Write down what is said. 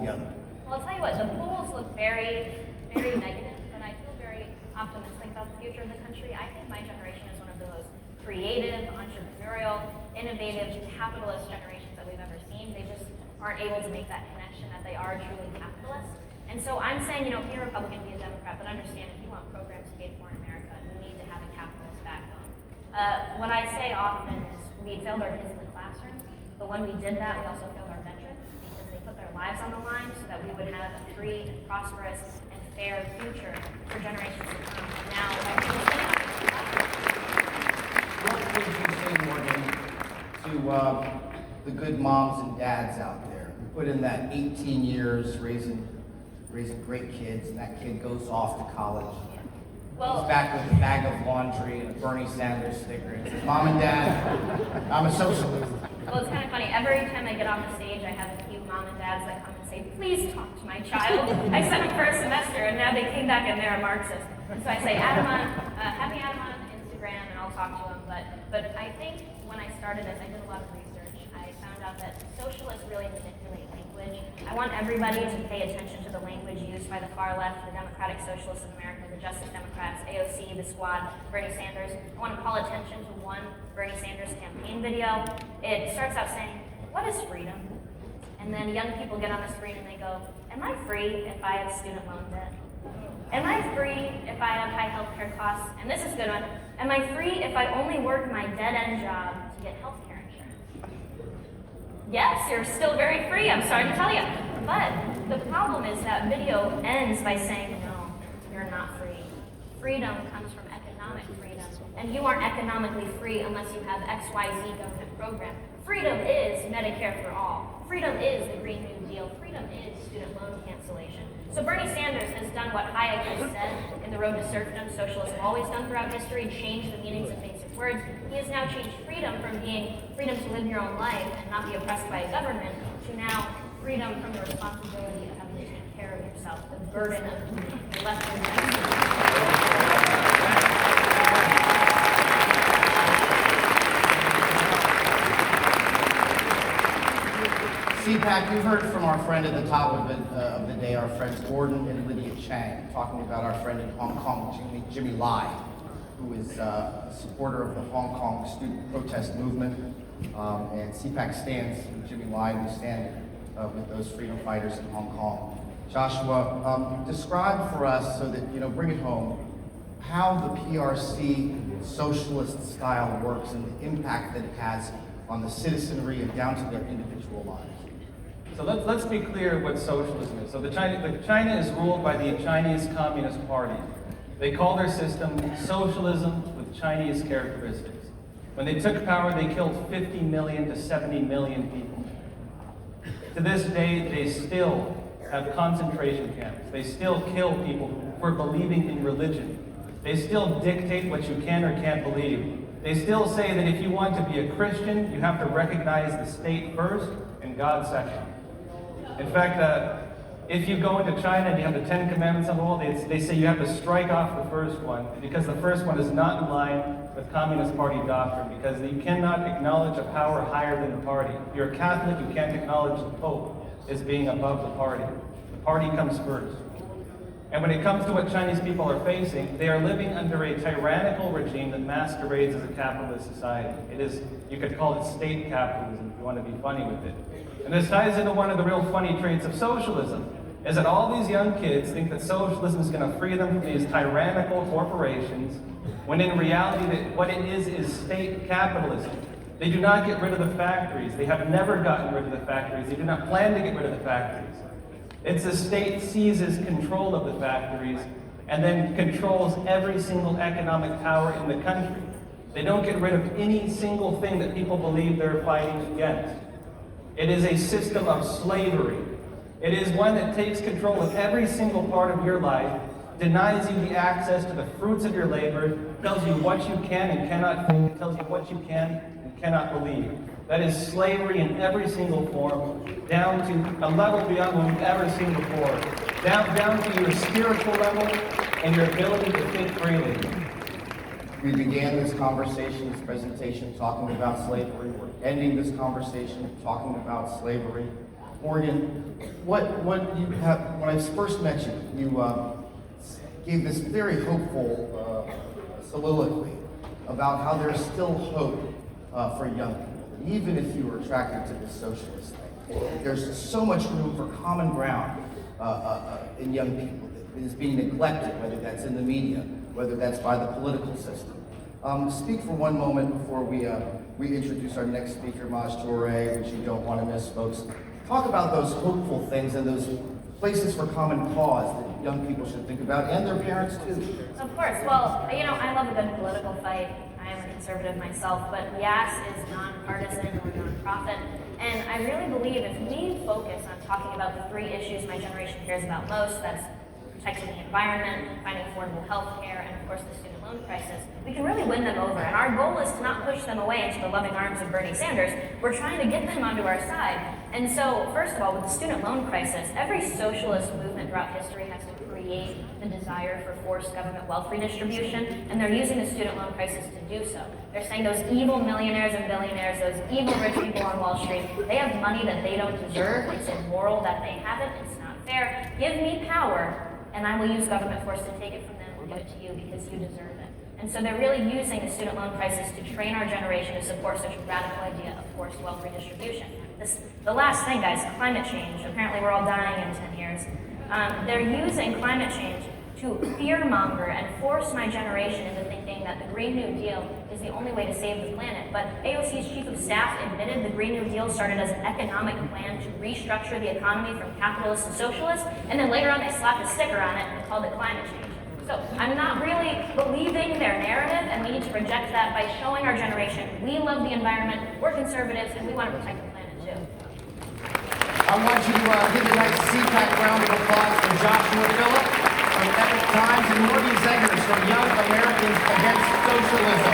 together? Well, I'll tell you what, the polls look very, very negative, but I feel very optimistic about the future of the country. I think my generation is one of the most creative, entrepreneurial, innovative, capitalist generations that we've ever seen. They just aren't able to make that connection that they are truly capitalist. And so I'm saying, be a Republican, be a Democrat, but understand if you want programs paid for in America, you need to have a capitalist backbone. What I say often is we failed our kids in the classroom, but when we did that, we also failed our veterans because they put their lives on the line so that we would have a free and prosperous and fair future for generations to come. Now, I think What would you say, Morgan, to the good moms and dads out there who put in that 18 years raising great kids, and that kid goes off to college? He's back with a bag of laundry and a Bernie Sanders sticker and says, Mom and Dad, I'm a socialist. Well, it's kind of funny. Every time I get off the stage, I have a few mom and dads that come and say, please talk to my child. I sent them for a semester, and now they came back and they're a Marxist. So I say, have me add him on Instagram, and I'll talk to him. But I think when I started this, I did a lot of research. I found out that socialists really manipulate language. I want everybody to pay attention to the language used by the far left, the Democratic Socialists of America, the Justice Democrats, AOC, the Squad, Bernie Sanders. I want to call attention to one Bernie Sanders campaign video. It starts out saying, what is freedom? And then young people get on the screen and they go, am I free if I have student loan debt? Am I free if I have high healthcare costs? And this is a good one. Am I free if I only work my dead-end job to get healthcare insurance? Yes, you're still very free, I'm sorry to tell you. But the problem is that video ends by saying, no, you're not free. Freedom comes from economic freedom. And you aren't economically free unless you have XYZ government program. Freedom is Medicare for all. Freedom is the Green New Deal. Freedom is student loan cancellation. So Bernie Sanders has done what Hayek has said in The Road to Serfdom, socialists have always done throughout history, changed the meanings of basic words. He has now changed freedom from being freedom to live your own life and not be oppressed by a government to now freedom from the responsibility of having to take care of yourself, the burden of left CPAC, we've heard from our friend at the top of the day, our friends Gordon and Lydia Chang, talking about our friend in Hong Kong, Jimmy Lai, who is a supporter of the Hong Kong student protest movement. And CPAC stands with Jimmy Lai. We stand with those freedom fighters in Hong Kong. Joshua, describe for us, so that, bring it home, how the PRC socialist style works and the impact that it has on the citizenry and down to their individual lives. So let's be clear what socialism is. So China is ruled by the Chinese Communist Party. They call their system socialism with Chinese characteristics. When they took power, they killed 50 million to 70 million people. To this day, they still have concentration camps. They still kill people for believing in religion. They still dictate what you can or can't believe. They still say that if you want to be a Christian, you have to recognize the state first and God second. In fact, if you go into China and you have the 10 Commandments on the wall, they say you have to strike off the first one because the first one is not in line with Communist Party doctrine, because you cannot acknowledge a power higher than the party. If you're a Catholic, you can't acknowledge the Pope as being above the party. The party comes first. And when it comes to what Chinese people are facing, they are living under a tyrannical regime that masquerades as a capitalist society. It is, you could call it state capitalism if you want to be funny with it. And this ties into one of the real funny traits of socialism, is that all these young kids think that socialism is going to free them from these tyrannical corporations, when in reality what it is state capitalism. They do not get rid of the factories. They have never gotten rid of the factories. They do not plan to get rid of the factories. It's the state seizes control of the factories and then controls every single economic power in the country. They don't get rid of any single thing that people believe they're fighting against. It is a system of slavery. It is one that takes control of every single part of your life, denies you the access to the fruits of your labor, tells you what you can and cannot think, tells you what you can and cannot believe. That is slavery in every single form, down to a level beyond what we've ever seen before, down to your spiritual level and your ability to think freely. We began this conversation, this presentation, talking about slavery. We're ending this conversation talking about slavery. Morgan, what you have, when I first met you, you gave this very hopeful soliloquy about how there's still hope for young people, even if you were attracted to this socialist thing. There's so much room for common ground in young people that is being neglected, whether that's in the media, whether that's by the political system. Speak for one moment before we introduce our next speaker, Maj Toure, which you don't want to miss, folks. Talk about those hopeful things and those places for common cause that young people should think about, and their parents too. Of course. Well, I love a good political fight. I am a conservative myself, but YAS is nonpartisan or nonprofit. And I really believe if we focus on talking about the three issues my generation cares about most, that's protecting the environment, finding affordable health care, and of course the student loan crisis, we can really win them over. And our goal is to not push them away into the loving arms of Bernie Sanders. We're trying to get them onto our side. And so, first of all, with the student loan crisis, every socialist movement throughout history has to create the desire for forced government wealth redistribution, and they're using the student loan crisis to do so. They're saying those evil millionaires and billionaires, those evil rich people on Wall Street, they have money that they don't deserve. It's immoral that they have it. It's not fair. Give me power, and I will use government force to take it from them and give it to you because you deserve it. And so they're really using the student loan crisis to train our generation to support such a radical idea of forced wealth redistribution. The last thing, guys, climate change. Apparently we're all dying in 10 years. They're using climate change to fearmonger and force my generation into thinking that the Green New Deal is the only way to save the planet. But AOC's chief of staff admitted the Green New Deal started as an economic plan to restructure the economy from capitalist to socialist, and then later on they slapped a sticker on it and called it climate change. So I'm not really believing their narrative, and we need to reject that by showing our generation we love the environment, we're conservatives, and we want to protect the planet too. I want you to give a nice CPAC round of applause for Joshua Phillip from Epic Times and Morgan Zegers from Young Americans Against Socialism.